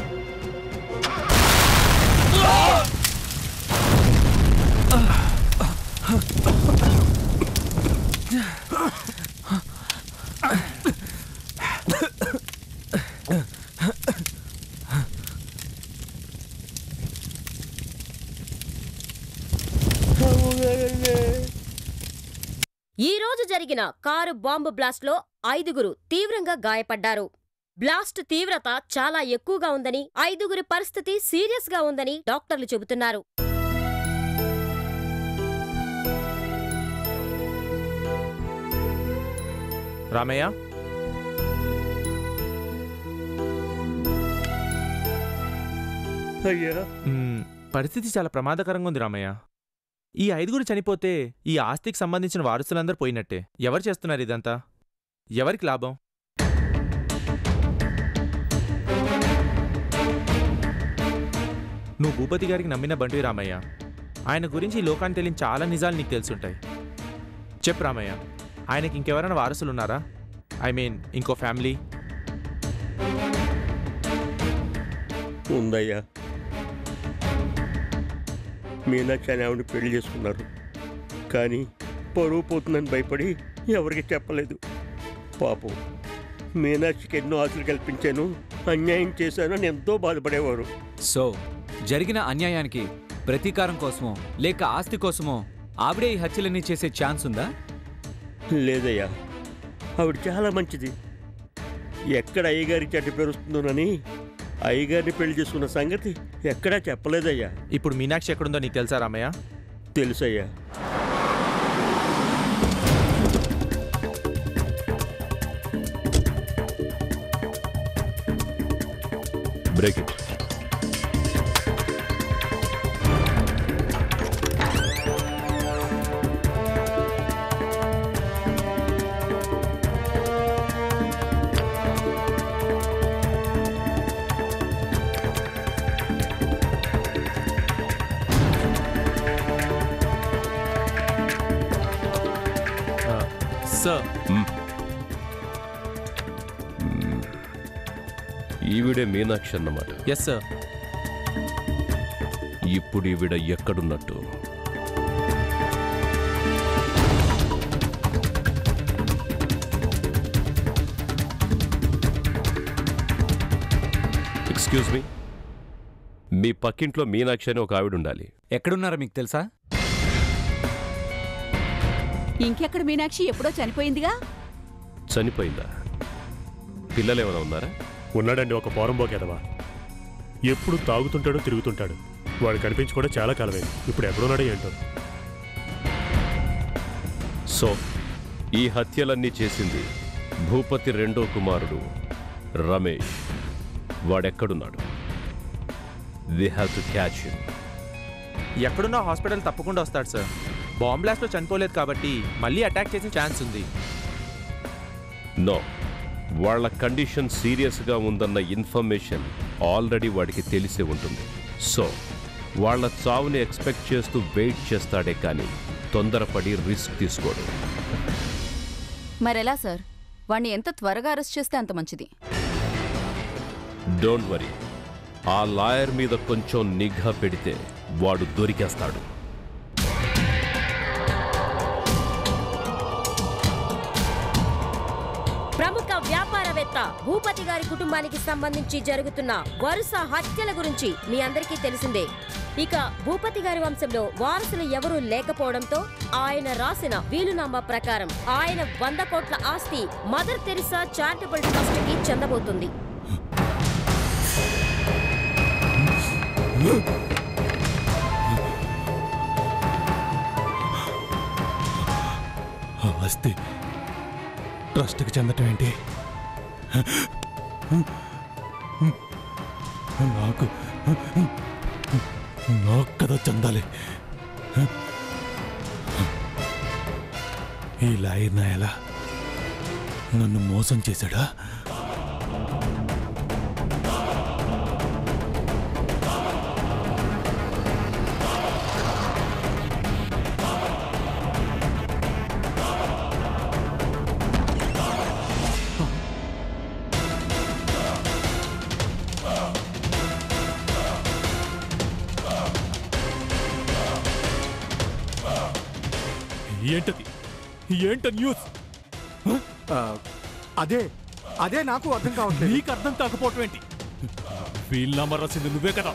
ఈ రోజు జరిగిన కారు బాంబు బ్లాస్ట్లో 5గురు తీవ్రంగా గాయపడ్డారు. బ్లాస్ట్ తీవ్రత చాలా ఎక్కువగా ఉందని, 5గురి పరిస్థితి సీరియస్గా ఉందని డాక్టర్లు చెబుతున్నారు. రామయ్య, అయ్యా, పరిస్థితి చాలా ప్రమాదకరంగా ఉంది రామయ్య. ఈ 5 చనిపోతే ఈ ఆస్తికి సంబంధించిన వారసులందరూ పోయినట్టే. ఎవరు చేస్తున్నారు ఇదంతా? ఎవరికి లాభం? నువ్వు భూపతి గారికి నమ్మిన బంటివి రామయ్య. ఆయన గురించి ఈ లోకానికి తెలియని చాలా నిజాలు నీకు తెలుసుంటాయి. చెప్పు రామయ్య, ఆయనకి ఇంకెవరైనా వారసులు ఉన్నారా? ఐ మీన్ ఇంకో ఫ్యామిలీ? ఉందయ్యా. మీనాక్షి అని ఆవిడ పెళ్లి చేసుకున్నారు. కానీ పరువు పోతుందని భయపడి ఎవరికి చెప్పలేదు. పాపం మీనాక్షికి ఎన్నో ఆశలు కల్పించాను, అన్యాయం చేశానని ఎంతో బాధపడేవారు. సో జరిగిన అన్యాయానికి ప్రతీకారం కోసమో లేక ఆస్తి కోసమో ఆవిడే ఈ హత్యలన్నీ చేసే ఛాన్స్ ఉందా? లేదయ్యా, ఆవిడ చాలా మంచిది. ఎక్కడ అయ్యగారికి చెడ్డ పేరుస్తుందోనని అయ్యగారిని పెళ్లి చేసుకున్న సంగతి ఎక్కడా చెప్పలేదయ్యా. ఇప్పుడు మీనాక్షి ఎక్కడుందో నీకు తెలుసా రామయ్య? తెలుసయ్యా. Break it. సార్, ఈవిడే మీనాక్షి అన్నమాట. Yes sir. ఇప్పుడు ఈవిడ ఎక్కడున్నట్టు? ఎక్స్క్యూజ్ మీ, మీ పక్కింట్లో మీనాక్షి అని ఒక ఆవిడ ఉండాలి. ఎక్కడున్నారో మీకు తెలుసా? ఇంకెక్కడ మీనాక్షి ఎప్పుడో చనిపోయిందిగా. చనిపోయిందా? పిల్లలు ఏమైనా ఉన్నారా? ఉన్నాడండి, ఒక పోరంబోకేదవా. ఎప్పుడు తాగుతుంటాడో తిరుగుతుంటాడు. వాడు కనిపించి కూడా చాలా కాలమైంది. ఇప్పుడు ఎక్కడున్నాడో ఏంటో. సో ఈ హత్యలన్నీ చేసింది భూపతి రెండో కుమారుడు రమేష్. వాడెక్కడున్నాడు? We have to catch him. ఎక్కడున్నా హాస్పిటల్ తప్పకుండా వస్తాడు సార్. బాంబ్ బ్లాస్ట్లో చనిపోలేదు కాబట్టి మళ్ళీ అటాక్ చేసే ఛాన్స్ ఉంది. నో, వాళ్ళ కండిషన్ సీరియస్గా ఉందన్న ఇన్ఫర్మేషన్ ఆల్రెడీ వాడికి తెలిసే ఉంటుంది. సో వాళ్ళ చావుని ఎక్స్పెక్ట్ చేస్తూ వెయిట్ చేస్తాడే కానీ తొందరపడి రిస్క్ తీసుకోడు. మరెలా సార్? వాణ్ణి ఎంత త్వరగా అరెస్ట్ చేస్తే అంత మంచిది. డోంట్ వరీ, ఆ లాయర్ మీద కొంచెం నిఘా పెడితే వాడు దొరికేస్తాడు. ప్రముఖ వ్యాపారవేత్త భూపతి గారి కుటుంబానికి సంబంధించి జరుగుతున్న వరుస హత్యల గురించి మీ అందరికీ తెలిసిందే. ఇక భూపతి గారి వంశంలో వారసులు ఎవరూ లేకపోవడంతో ఆయన రాసిన వీలునామా ప్రకారం ఆయన 100 కోట్ల ఆస్తి మదర్ తెరిసా చారిటబుల్ ట్రస్ట్ కి చెందబోతుంది. ఆస్తి ట్రస్ట్కి చెందటం ఏంటి? నాకు కదా చెందాలి. ఈ లాయర్ నాయలా నన్ను మోసం చేశాడా? ఏంటది? ఏంట న్యూస్? అదే నాకు అర్థం కావట్లేదు. నీకు అర్థం కాకపోవటం ఏంటి? వీల్నామా రాసింది నువ్వే కదా?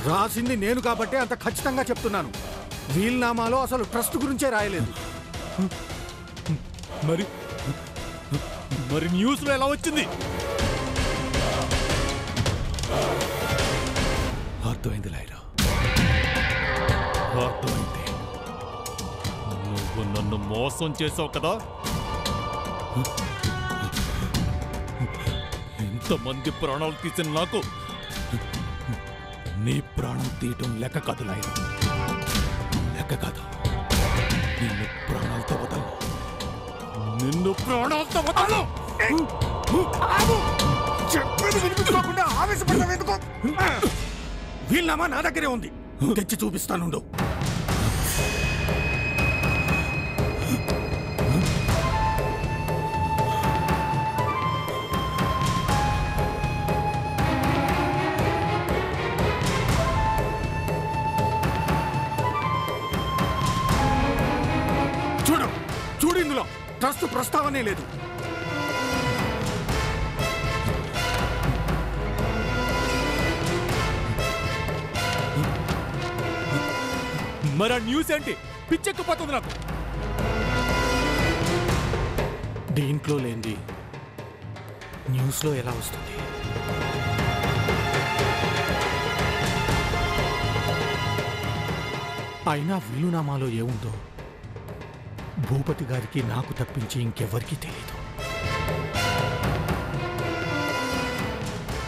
రాసింది నేను కాబట్టే అంత ఖచ్చితంగా చెప్తున్నాను. వీల్నామాలో అసలు ట్రస్ట్ గురించే రాయలేదు. మరి న్యూస్లో ఎలా వచ్చింది? అర్థమైంది లాయరా, అర్థమైంది. నువ్వు నన్ను మోసం చేసావు కదా. ఇంతమంది ప్రాణాలు తీసిన నాకు నీ ప్రాణం తీయటం లెక్క కాదు లాయర్, లెక్క కాదు. నిన్ను ప్రాణాలతో వదలను, నిన్ను ప్రాణాలతో వదలను. చెప్పేది వినిపించుకోకుండా ఆవేశపడతావు ఎందుకు? వీళ్ళనామా నా దగ్గరే ఉంది, తెచ్చి చూపిస్తానుండు. చూడు చూడు, ఇందులో ట్రస్ట్ ప్రస్తావనే లేదు. మరి ఆ న్యూస్ ఏంటి? పిచ్చెక్కిపోతుంది నాకు. దీంట్లో లేనిది న్యూస్లో ఎలా వస్తుంది? అయినా వీలునామాలో ఏముందో భూపతి గారికి నాకు తప్పించి ఇంకెవ్వరికీ తెలియదు.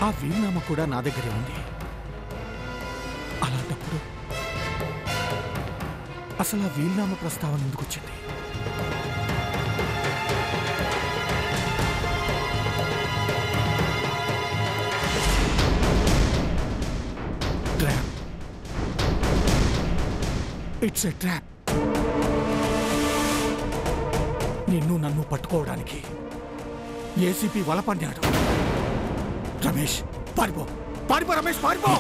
ఆ వీలునామా కూడా నా దగ్గరే ఉంది. అలాంటప్పుడు అసలు ఆ వీలునామా ప్రస్తావన ఎందుకు వచ్చింది? ట్రాప్. It's a trap. నిన్ను నన్ను పట్టుకోవడానికి ఏసీపీ వల పన్నాడు. రమేష్ పారిపో, పారిపో రమేష్, పారిపో.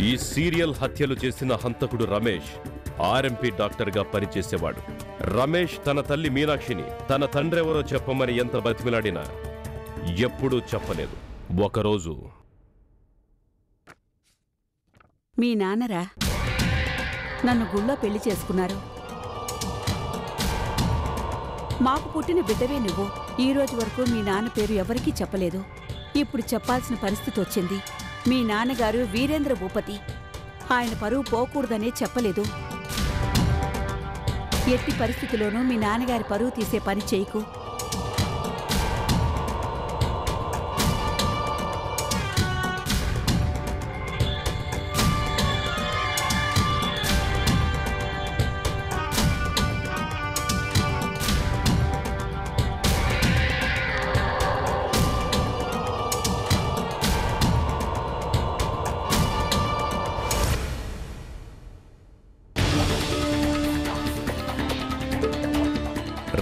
ఈ సీరియల్ హత్యలు చేసిన హంతకుడు రమేష్ ఆర్ఎంపీ డాక్టర్గా పనిచేసేవాడు. రమేష్ తన తల్లి మీనాక్షిని తన తండ్రెవరో చెప్పమని ఎంత బతిమిలాడినా ఎప్పుడూ చెప్పలేదు. ఒకరోజు, మీ నాన్నరా నన్ను గుళ్ళో పెళ్లి చేసుకున్నారు. మాకు పుట్టిన బిడ్డవే నువ్వు. ఈ రోజు వరకు మీ నాన్న పేరు ఎవరికీ చెప్పలేదు. ఇప్పుడు చెప్పాల్సిన పరిస్థితి వచ్చింది. మీ నాన్నగారు వీరేంద్ర భూపతి. ఆయన పరువు పోకూడదనే చెప్పలేదు. ఎట్టి పరిస్థితిలోనూ మీ నాన్నగారి పరువు తీసే పని చేయకు.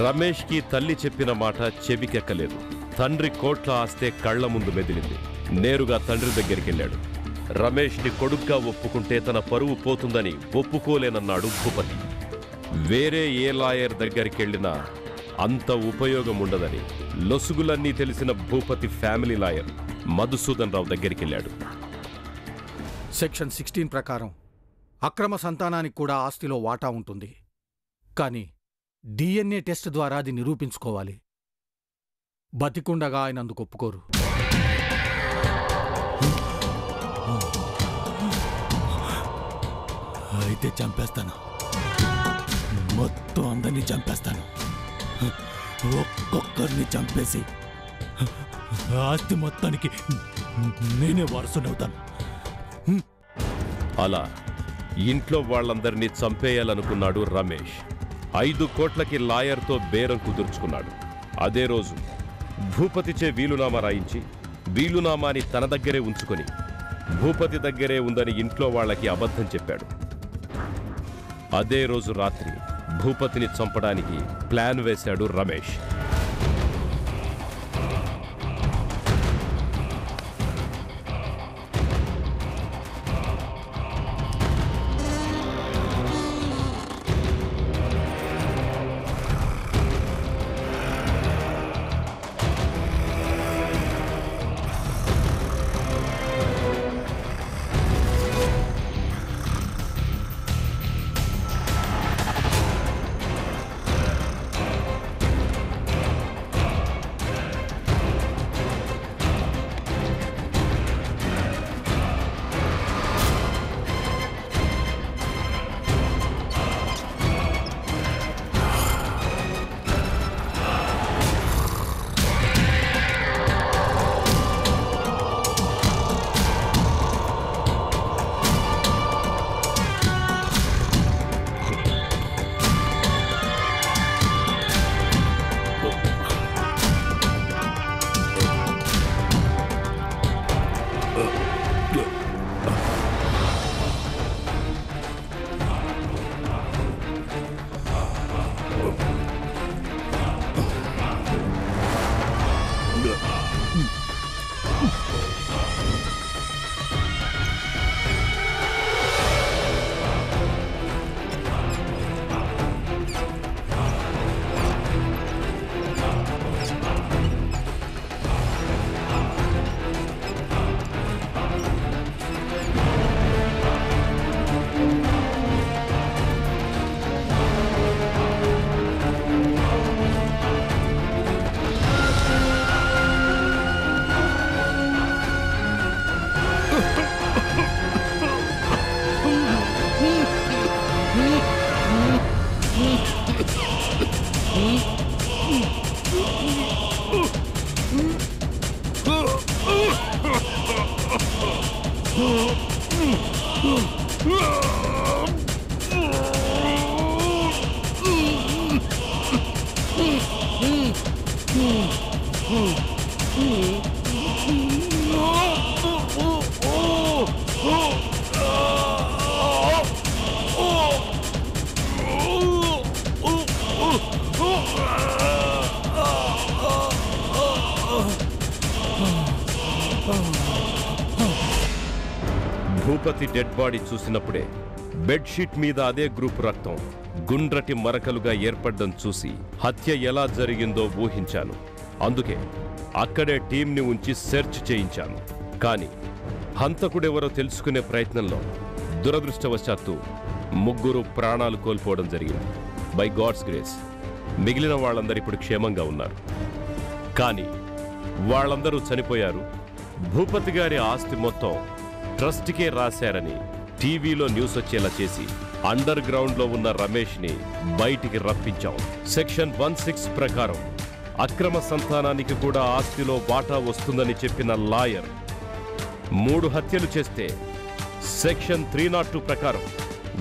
రమేష్కి తల్లి చెప్పిన మాట చెవికెక్కలేదు. తండ్రి కోట్ల ఆస్తే కళ్ల ముందు మెదిలింది. నేరుగా తండ్రి దగ్గరికెళ్ళాడు. రమేష్ని కొడుగ్గా ఒప్పుకుంటే తన పరువు పోతుందని ఒప్పుకోలేనన్నాడు భూపతి. వేరే ఏ లాయర్ దగ్గరికెళ్ళినా అంత ఉపయోగం ఉండదని లొసుగులన్నీ తెలిసిన భూపతి ఫ్యామిలీ లాయర్ మధుసూదన్ రావు దగ్గరికెళ్ళాడు. సెక్షన్ 16 ప్రకారం అక్రమ సంతానానికి కూడా ఆస్తిలో వాటా ఉంటుంది. కానీ DNA టెస్ట్ ద్వారా అది నిరూపించుకోవాలి. బతికుండగా ఆయన అందుకు ఒప్పుకోరు. అయితే చంపేస్తాను, మొత్తం అందరినీ చంపేస్తాను. ఒక్కొక్కరిని చంపేసి ఆస్తి మొత్తానికి నేనే వారసునవుతాను. అలా ఇంట్లో వాళ్ళందరినీ చంపేయాలనుకున్నాడు రమేష్. 5 కోట్లకి లాయర్తో బేరం కుదుర్చుకున్నాడు. అదే రోజు భూపతిచే వీలునామా రాయించి వీలునామాని తన దగ్గరే ఉంచుకొని భూపతి దగ్గరే ఉందని ఇంట్లో వాళ్ళకి అబద్ధం చెప్పాడు. అదే రోజు రాత్రి భూపతిని చంపడానికి ప్లాన్ వేశాడు రమేష్. భూపతి డెడ్ బాడీ చూసినప్పుడే బెడ్షీట్ మీద అదే గ్రూప్ రక్తం గుండ్రటి మరకలుగా ఏర్పడ్డం చూసి హత్య ఎలా జరిగిందో ఊహించాను. అందుకే అక్కడే టీంని ఉంచి సెర్చ్ చేయించాను. కానీ హంతకుడెవరో తెలుసుకునే ప్రయత్నంలో దురదృష్టవశాత్తు ముగ్గురు ప్రాణాలు కోల్పోవడం జరిగింది. బై గాడ్స్ గ్రేస్ మిగిలిన వాళ్ళందరూ ఇప్పుడు క్షేమంగా ఉన్నారు. కానీ వాళ్ళందరూ చనిపోయారు. భూపతి గారి ఆస్తి మొత్తం ట్రస్ట్కే రాశారని టీవీలో న్యూస్ వచ్చేలా చేసి అండర్ గ్రౌండ్లో ఉన్న రమేష్ని బయటికి రప్పించాం. సెక్షన్ 16 ప్రకారం అక్రమ సంతానానికి కూడా ఆస్తిలో వాటా వస్తుందని చెప్పిన లాయర్ 3 హత్యలు చేస్తే సెక్షన్ 302 ప్రకారం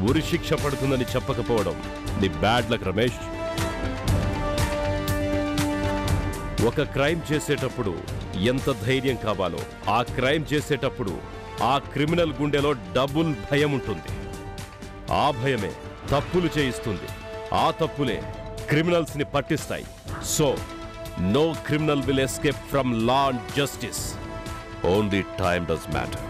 ఉరిశిక్ష పడుతుందని చెప్పకపోవడం ది బ్యాడ్ లక్ రమేష్. ఒక క్రైమ్ చేసేటప్పుడు ఎంత ధైర్యం కావాలో ఆ క్రైమ్ చేసేటప్పుడు ఆ క్రిమినల్ గుండెలో డబుల్ భయం ఉంటుంది. ఆ భయమే తప్పులు చేయిస్తుంది. ఆ తప్పులే క్రిమినల్స్ ని పట్టిస్తాయి. So no criminal will escape from law and justice. Only time does matter.